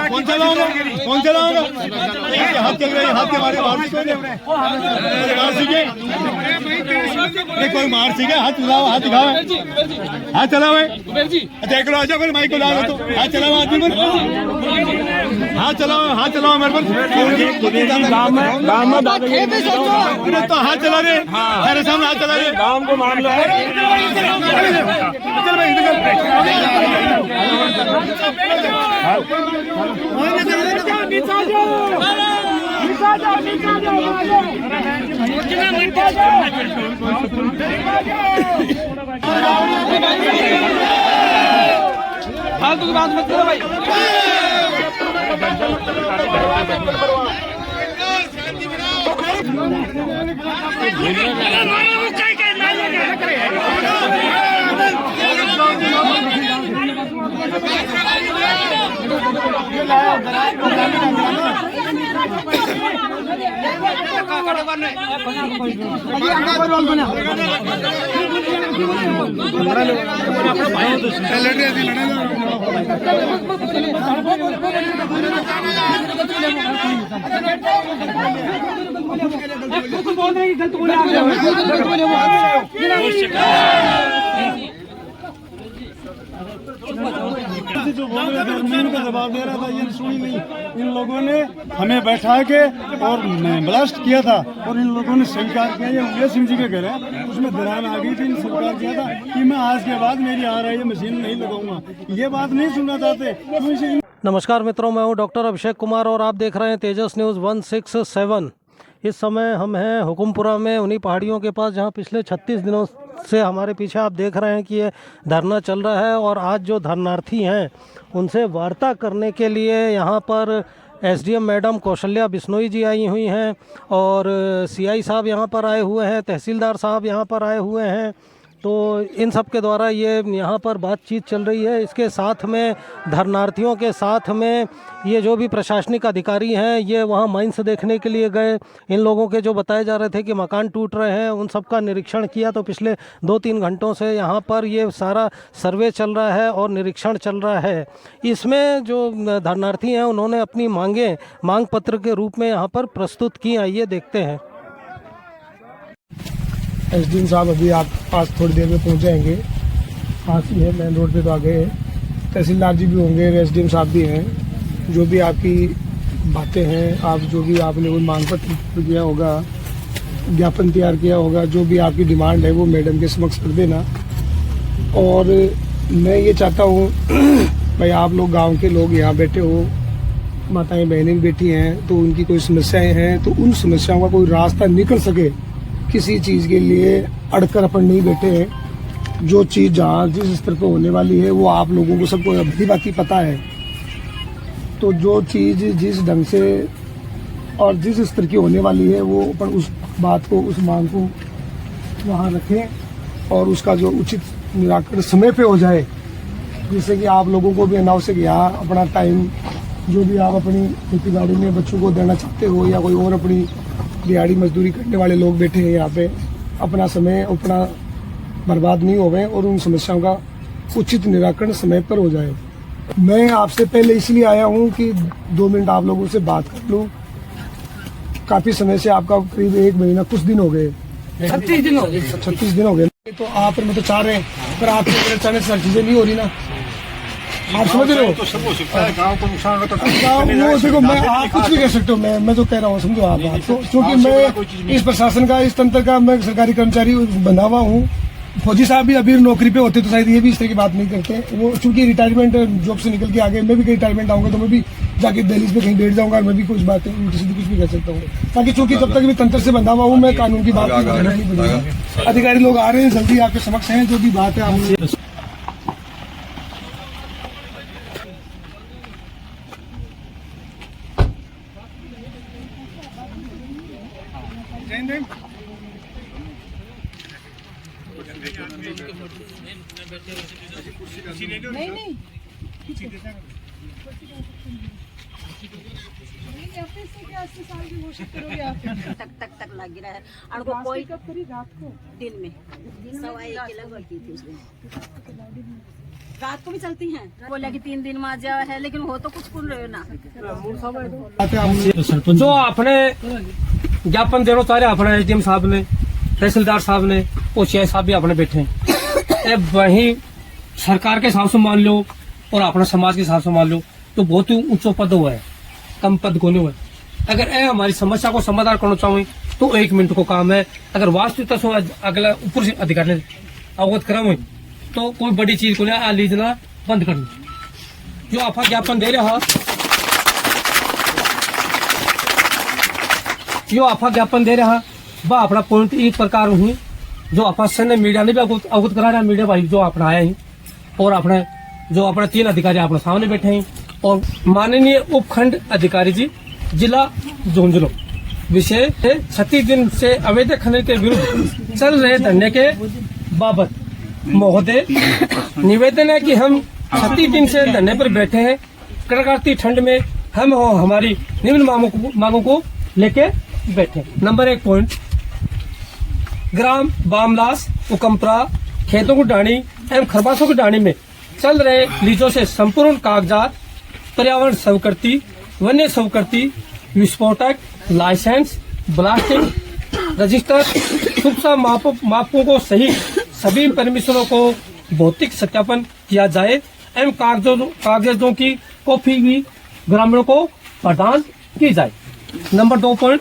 कौन चलाऊंगा हाथ चल रहे हाथ के मारे मार सीखे नहीं कोई मार सीखे हाथ चलाओ हाथ दिखाओ हाथ चलाओ देख लो अच्छा कोई माइक को ला लो तो हाथ चलाओ आदमी पर हाथ चलाओ मेरे पर तो हाथ चला रहे मेरे सामने हाथ चला रहे गाँव को मामला है फालतू की बात मत करो भाई। बोल रहे गलत बोले जो बोल रहे थे मैं उनका जवाब दे रहा था, ये सुनी नहीं। इन लोगों ने हमें बैठा के और ब्लास्ट किया था और इन लोगों ने स्वीकार किया। ये सिंह जी के घर है, उसमें दरार आ गई थी, स्वीकार किया था कि मैं आज के बाद मेरी आ रही है मशीन नहीं लगाऊंगा। ये बात नहीं सुनना चाहते तो इसे। नमस्कार मित्रों, मैं हूं डॉक्टर अभिषेक कुमार और आप देख रहे हैं तेजस न्यूज़ 167। इस समय हम हैं हुकुमपुरा में, उन्हीं पहाड़ियों के पास जहां पिछले 36 दिनों से हमारे पीछे आप देख रहे हैं कि ये धरना चल रहा है। और आज जो धरनार्थी हैं उनसे वार्ता करने के लिए यहाँ पर एसडीएम मैडम कौशल्या बिश्नोई जी आई हुई हैं और सीआई साहब यहाँ पर आए हुए हैं, तहसीलदार साहब यहाँ पर आए हुए हैं। तो इन सब के द्वारा ये यहाँ पर बातचीत चल रही है। इसके साथ में धरनार्थियों के साथ में ये जो भी प्रशासनिक अधिकारी हैं ये वहाँ माइंस देखने के लिए गए। इन लोगों के जो बताए जा रहे थे कि मकान टूट रहे हैं उन सब का निरीक्षण किया। तो पिछले 2-3 घंटों से यहाँ पर ये सारा सर्वे चल रहा है और निरीक्षण चल रहा है। इसमें जो धरनार्थी हैं उन्होंने अपनी मांग पत्र के रूप में यहाँ पर प्रस्तुत की। आइए देखते हैं। एसडीएम साहब अभी आप पास थोड़ी देर में पहुंच जाएंगे, पास ही है, मेन रोड पे तो आ गए हैं। तहसीलदार जी भी होंगे, एसडीएम साहब भी हैं। जो भी आपकी बातें हैं, आप जो भी आपने कोई मांग पत्र किया होगा, ज्ञापन तैयार किया होगा, जो भी आपकी डिमांड है वो मैडम के समक्ष कर देना। और मैं ये चाहता हूँ भाई आप लोग गाँव के लोग यहाँ बैठे हो, माताएं बहनें बैठी हैं, तो उनकी कोई समस्याएं हैं तो उन समस्याओं का कोई रास्ता निकल सके, किसी चीज़ के लिए अड़कर अपन नहीं बैठे हैं। जो चीज़ जहाँ जिस स्तर पर होने वाली है वो आप लोगों को सबको अभी बाकी पता है। तो जो चीज़ जिस ढंग से और जिस स्तर की होने वाली है वो अपन उस बात को, उस मांग को वहाँ रखें और उसका जो उचित निराकरण समय पे हो जाए, जिससे कि आप लोगों को भी अनावश्यक यहाँ अपना टाइम जो भी आप अपनी खेती बाड़ी में बच्चों को देना चाहते हो या कोई और अपनी दिहाड़ी मजदूरी करने वाले लोग बैठे हैं यहाँ पे, अपना समय अपना बर्बाद नहीं हो गए और उन समस्याओं का उचित निराकरण समय पर हो जाए। मैं आपसे पहले इसलिए आया हूँ कि 2 मिनट आप लोगों से बात कर लूँ। काफी समय से आपका करीब 1 महीना कुछ दिन हो गए, 36 दिन हो गए। तो आप मतलब चाह रहे हैं पर आपके अचानक से चीजें नहीं हो रही ना, आप समझ रहे हो। तो सब हो सकता है, गाँव को नुकसान होता है। वो देखो मैं आप कुछ भी कह सकते हो, मैं जो कह रहा हूँ समझो आप बात। तो क्योंकि मैं इस प्रशासन का, इस तंत्र का मैं सरकारी कर्मचारी बना हुआ हूँ। फौजी साहब भी अभी नौकरी पे होते तो शायद ये भी इस तरह की बात नहीं करते। वो चूंकि रिटायरमेंट जॉब से निकल के आ गए, मैं भी कहीं रिटायरमेंट आऊंगा तो मैं भी जाके दिल्ली पे कहीं बैठ जाऊंगा और मैं भी कुछ बातें किसी भी कुछ भी कह सकता हूँ। ताकि चूंकि जब तक भी तंत्र से बंधा हुआ हूँ मैं कानून की बात नहीं करूँगा। अधिकारी लोग आ रहे हैं, जल्दी आपके समक्ष हैं, जो भी बात है आप नहीं नहीं तक लग गिरा है और को कोई कब करी रात को दिन में 1:15 के लगभग की थी उसने। रात को भी चलती हैं, बोला कि 3 दिन में आ जाओ है, लेकिन हो तो कुछ सुन रहे हो ना। जो आपने ज्ञापन देना चाह रहे अपने एसडीएम साहब ने, तहसीलदार साहब ने और सीआई साहब भी अपने बैठे हैं। वही सरकार के हिसाब से मान लो और अपना समाज के हिसाब से मान लो तो बहुत ही ऊंचो पद हुआ है, कम पद को नहीं हुआ है। अगर ये हमारी समस्या को समाधान करना चाहूँ तो 1 मिनट को काम है। अगर वास्तविकता से अगला ऊपर से अधिकारी ने अवगत कराऊँ तो कोई बड़ी चीज को नहीं लीजना बंद करना। जो आप ज्ञापन दे रहा वह अपना पॉइंट इस प्रकार हुई जो अपन मीडिया ने भी अवगत करा रहा। मीडिया भाई जो अपना आया है और अपने जो अपने 3 अधिकारी अपने सामने बैठे हैं और माननीय उपखंड अधिकारी जी जिला झुंझुनू विषय 36 दिन से अवैध खनन के विरुद्ध चल रहे धरने के बाबत महोदय निवेदन है कि हम 36 दिन से धरने पर बैठे हैं। कड़कड़ती ठंड में हम हमारी निम्न मांगों को लेके बैठे। नंबर 1 पॉइंट, ग्राम बामलास उकमपरा खेतों की डाणी एवं खरबासों की डाणी में चल रहे लीजों से संपूर्ण कागजात, पर्यावरण स्वीकृति, वन्य स्वीकृति, विस्फोटक लाइसेंस, ब्लास्टिंग रजिस्टर, सुरक्षा मापों को सही सभी परमिशनों को भौतिक सत्यापन किया जाए एवं कागजों की कॉपी भी ग्रामीणों को प्रदान की जाए। नंबर 2 पॉइंट,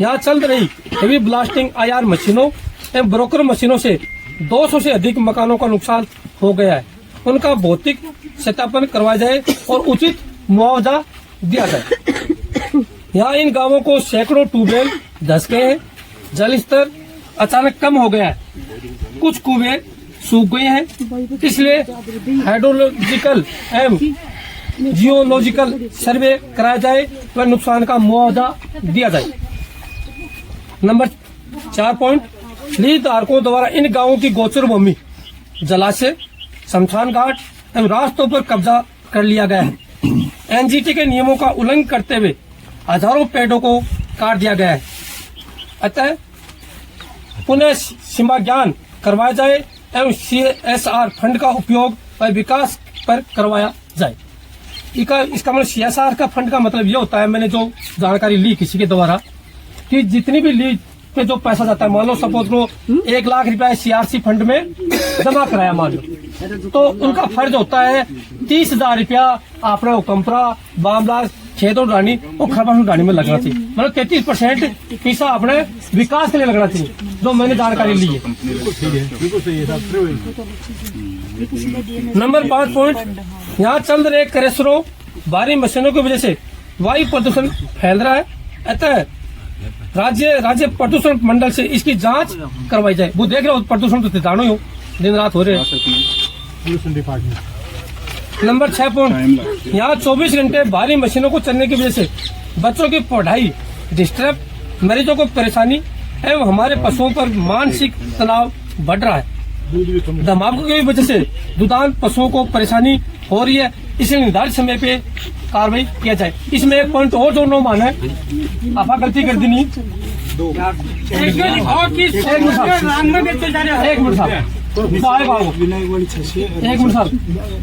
यहाँ चल रही हेवी ब्लास्टिंग IR मशीनों एवं ब्रोकर मशीनों से 200 से अधिक मकानों का नुकसान हो गया है। उनका भौतिक सत्यापन करवाया जाए और उचित मुआवजा दिया जाए। यहाँ इन गांवों को सैकड़ों ट्यूबवेल धस गए हैं। जल स्तर अचानक कम हो गया है, कुछ कुएं सूख गए हैं, इसलिए हाइड्रोलॉजिकल एवं जियोलॉजिकल सर्वे कराया जाए व नुकसान का मुआवजा दिया जाए। नंबर 4 पॉइंट, लीज धारकों द्वारा इन गांवों की गोचर भूमि, जलाशय, शमशान घाट एवं रास्तों पर कब्जा कर लिया गया है। एनजीटी के नियमों का उल्लंघन करते हुए हजारों पेड़ों को काट दिया गया है। अतः पुनः सीमा ज्ञान करवाया जाए एवं CSR फंड का उपयोग व विकास पर करवाया जाए। इसका मतलब CSR का फंड का मतलब ये होता है, मैंने जो जानकारी ली किसी के द्वारा, कि जितनी भी लीज पे जो पैसा जाता है, मान लो सपोज लो 1 लाख रुपया CRC फंड में जमा कराया मान लो, तो उनका फर्ज होता है 30,000 रुपया अपना उकमपरा, बामलास, खेतों डाणी और खरबासों डाणी में लगना चाहिए। मतलब 33% पैसा अपने विकास के लिए लगना चाहिए, जो मैंने जानकारी ली है। नंबर 5 पॉइंट, यहाँ चल रहे क्रेशरों, भारी मशीनों की वजह से वायु प्रदूषण फैल रहा है। अतः राज्य प्रदूषण मंडल से इसकी जांच करवाई जाए। वो देख रहे हो प्रदूषण तो जानो ही हो, दिन रात हो रहे हैं। नंबर 6 पॉइंट, यहाँ 24 घंटे भारी मशीनों को चलने की वजह से बच्चों की पढ़ाई डिस्टर्ब, मरीजों को परेशानी एवं हमारे पशुओं पर मानसिक तनाव बढ़ रहा है। धमाकों की वजह से दुधान पशुओं को परेशानी हो रही है, इसलिए निर्धारित समय पे कार्रवाई किया जाए। इसमें 1 पॉइंट और जो नो मान है, आपा गलती कर दी नहीं।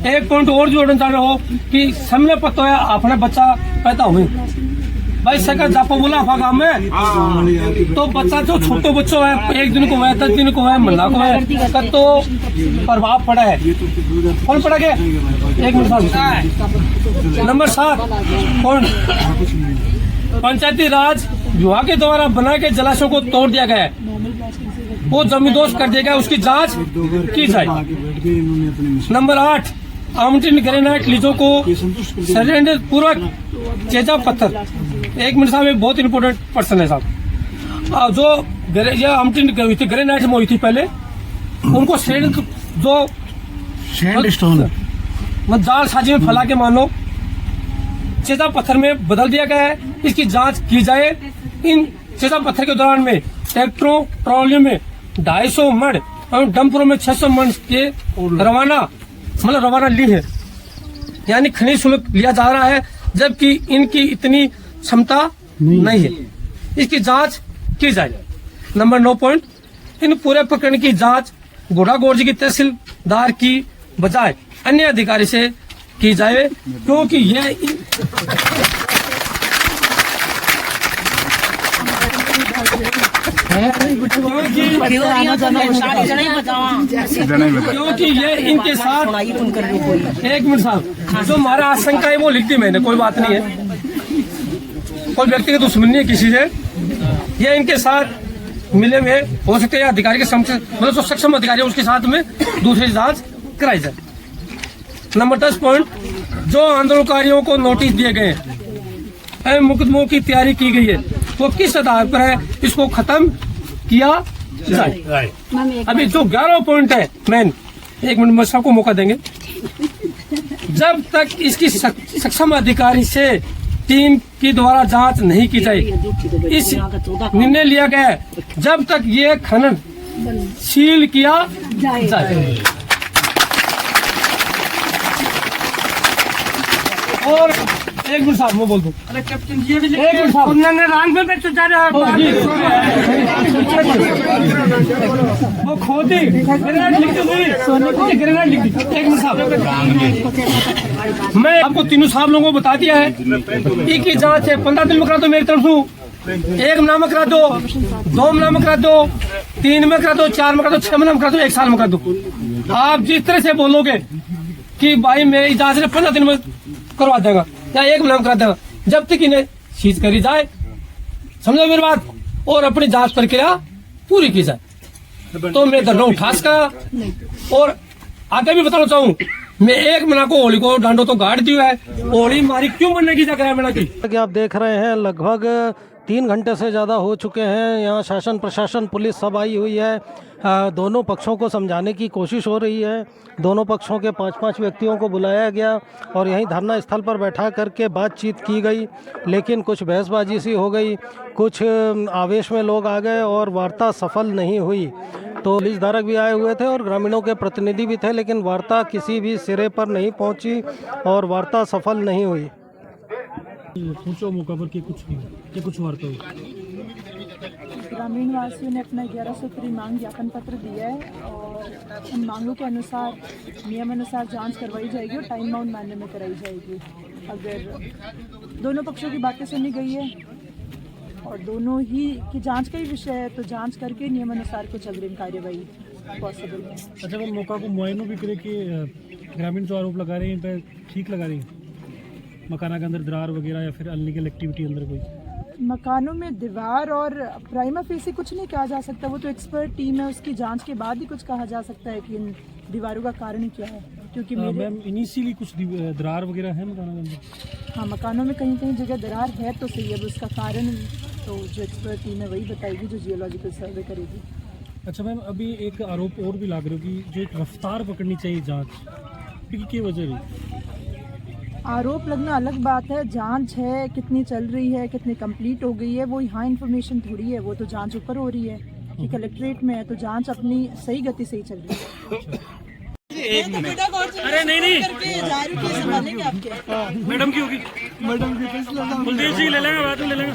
एक पॉइंट और जोड़ना चाह रहे हो कि सामने पता है अपने बच्चा पैदा हुए भाई सका जापो बोला आफा गाँव में, तो बच्चा जो छोटे बच्चों है 1 दिन को है, 10 दिन को है, महीना को है, तब तो प्रभाव पड़ा है। कौन पड़ा के 1 मिनट। नंबर 7 पॉइंट, पंचायती राज विभाग के द्वारा बना के जलाशयों को तोड़ दिया गया है, वो जमींदोज कर दिया गया, उसकी जांच की जाए। नंबर 8, आवंटन ग्रेनाइट लीजों को सरेंडर पूर्वक चेजा पत्थर। 1 मिनट साहब, एक बहुत इंपोर्टेंट पर्सन है साहब, जो आवंटन हुई थी ग्रेनाइट में हुई थी पहले, उनको जो सैंड स्टोन जाल साजी में फैला के मानो चेजा पत्थर में बदल दिया गया है, इसकी जांच की जाए। इन चेजा पत्थर के दौरान में ट्रैक्टरों ट्रॉलियों में 250 मण और डंपरों में 600 मन के रवाना ली है, यानी खनिज शुल्क लिया जा रहा है, जबकि इनकी इतनी क्षमता नहीं है। इसकी जांच की जाए। नंबर 9 पॉइंट, इन पूरे प्रकरण की जांच घोड़ागोड़ की तहसीलदार की बजाय अन्य अधिकारी से की जाए, क्योंकि यह क्योंकि ये इनके साथ, एक मिनट साहब, जो हमारा आशंका है वो लिख दी मैंने, कोई बात नहीं है, कोई व्यक्तिगत दुश्मनी नहीं है किसी से। ये इनके साथ मिले हुए हो सकते हैं अधिकारी के मतलब जो सक्षम अधिकारी है उसके साथ में दूसरी जांच कराई जाए। नंबर 10 पॉइंट, जो आंदोलनकारियों को नोटिस दिए गए हैं, मुकदमों की तैयारी की गई है, वो किस आधार पर है, इसको खत्म किया जाए। अभी जो 11 पॉइंट है मैन, एक मिनट में सबको मौका देंगे। जब तक इसकी सक्षम अधिकारी से टीम की द्वारा जांच नहीं की जाए, इस निर्णय लिया गया है, जब तक ये खनन सील किया जाए। और एक मिनट साहब मैं बोल दूं, एक मिनट साहब, वो खोदी ग्रेनेड लिख दी, ग्रेनेड लिख दी। एक मिनट साहब, मैं आपको तीनों साहब लोगों को बता दिया है, एक ही जांच है, 15 दिन में करा दो मेरी तरफ से, 1 महीना में करा दो, 2 महीना में करा दो, 3 में करा दो, 4 में करा दो, 6 महीना में करा दो, 1 साल में करा दो। आप जिस तरह से बोलोगे कि भाई मेरी इजाजत 15 दिन में करवा देगा या 1 महीना में करा देगा, जब तक इन्हें सीज करी जाए, समझो मेरी बात, और अपनी जांच प्रक्रिया पूरी की जाए। तो मैं धरना उठा सका। और आगे भी बताना चाहूँ, मैं 1 महीना को होली को डांडो तो गाड़ दिया है, होली मारी क्यों बनने की जगह मेरा की। आप देख रहे हैं लगभग 3 घंटे से ज़्यादा हो चुके हैं। यहाँ शासन प्रशासन पुलिस सब आई हुई है। दोनों पक्षों को समझाने की कोशिश हो रही है। दोनों पक्षों के 5-5 व्यक्तियों को बुलाया गया और यहीं धरना स्थल पर बैठा करके बातचीत की गई, लेकिन कुछ बहसबाजी सी हो गई, कुछ आवेश में लोग आ गए और वार्ता सफल नहीं हुई। तो पुलिस धारक भी आए हुए थे और ग्रामीणों के प्रतिनिधि भी थे, लेकिन वार्ता किसी भी सिरे पर नहीं पहुंची और वार्ता सफल नहीं हुई। पूछो मौका पर कुछ वार्ता हुई। ग्रामीण वासियों ने अपना 11 सूत्री मांग ज्ञापन पत्र दिया है और उन मांगों के अनुसार नियमानुसार जांच करवाई जाएगी और टाइम बाउंड मैनर में कराई जाएगी। अगर दोनों पक्षों की बातें सुनी गई है और दोनों ही की जांच का ही विषय है, तो जांच करके नियमानुसार कुछ अग्रिम कार्यवाही पॉसिबल है। अच्छा, वो मौका को मुआयना भी करे कि ग्रामीण जो आरोप लगा रहे हैं इन पर ठीक लगा रहे हैं, मकाना के अंदर दरार वगैरह या फिर अनलीगल एक्टिविटी अंदर कोई मकानों में दीवार और प्राइमा फेसी कुछ नहीं कहा जा सकता, वो तो एक्सपर्ट टीम है, उसकी जांच के बाद ही कुछ कहा जा सकता है कि इन दीवारों का कारण क्या है। क्योंकि मैम इनिशियली कुछ दरार वगैरह है मकानों के अंदर? हाँ, मकानों में कहीं कहीं जगह दरार है तो सही है, अब उसका कारण तो जो एक्सपर्ट टीम है वही बताएगी, जो जियोलॉजिकल सर्वे करेगी। अच्छा मैम, अभी एक आरोप और भी लग रहा है कि जो एक रफ्तार पकड़नी चाहिए जाँच की वजह रही। आरोप लगना अलग बात है, जांच है कितनी चल रही है, कितनी कंप्लीट हो गई है, वो यहाँ इन्फॉर्मेशन थोड़ी है, वो तो जांच ऊपर हो रही है कि कलेक्ट्रेट में है, तो जांच अपनी सही गति से ही चल रही है। एक मिनट, अरे नहीं मैडम की होगी, मैडम की कुलदीप जी ले लेंगे, बाद में ले लेंगे।